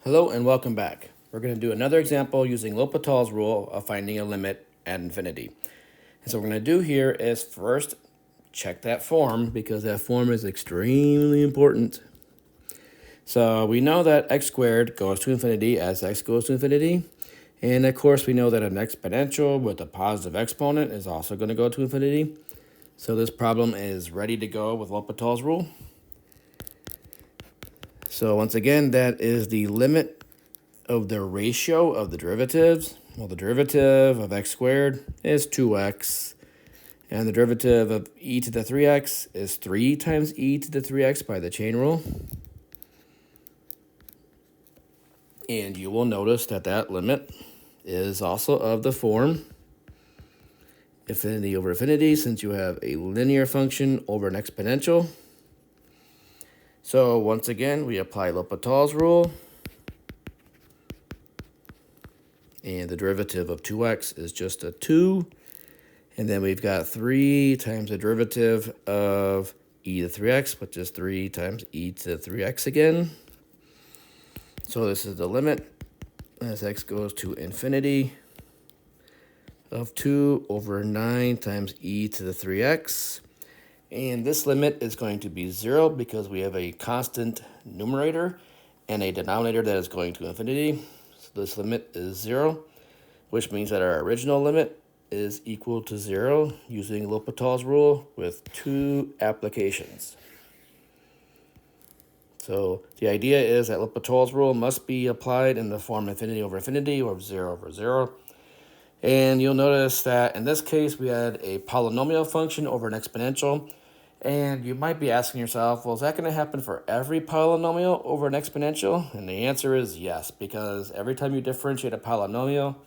Hello and welcome back. We're going to do another example using L'Hopital's rule of finding a limit at infinity. And so what we're going to do here is first check that form because that form is extremely important. So we know that x squared goes to infinity as x goes to infinity. And of course we know that an exponential with a positive exponent is also going to go to infinity. So this problem is ready to go with L'Hopital's rule. So once again, that is the limit of the ratio of the derivatives. Well, the derivative of x squared is 2x, and the derivative of e to the 3x is 3 times e to the 3x by the chain rule. And you will notice that that limit is also of the form infinity over infinity, since you have a linear function over an exponential. So once again, we apply L'Hopital's rule. And the derivative of 2x is just a 2. And then we've got 3 times the derivative of e to the 3x, which is 3 times e to the 3x again. So this is the limit as x goes to infinity of 2 over 9 times e to the 3x. And this limit is going to be 0 because we have a constant numerator and a denominator that is going to infinity. So this limit is 0, which means that our original limit is equal to 0 using L'Hopital's rule with 2 applications. So the idea is that L'Hopital's rule must be applied in the form infinity over infinity or 0 over 0. And you'll notice that in this case, we had a polynomial function over an exponential. And you might be asking yourself, well, is that going to happen for every polynomial over an exponential? And the answer is yes, because every time you differentiate a polynomial,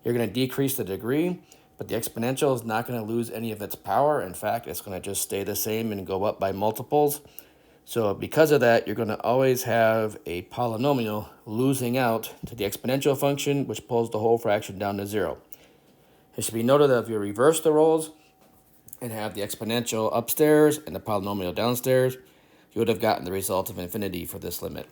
you're going to decrease the degree, but the exponential is not going to lose any of its power. In fact, it's going to just stay the same and go up by multiples. So because of that, you're going to always have a polynomial losing out to the exponential function, which pulls the whole fraction down to 0. It should be noted that if you reverse the roles and have the exponential upstairs and the polynomial downstairs, you would have gotten the result of infinity for this limit.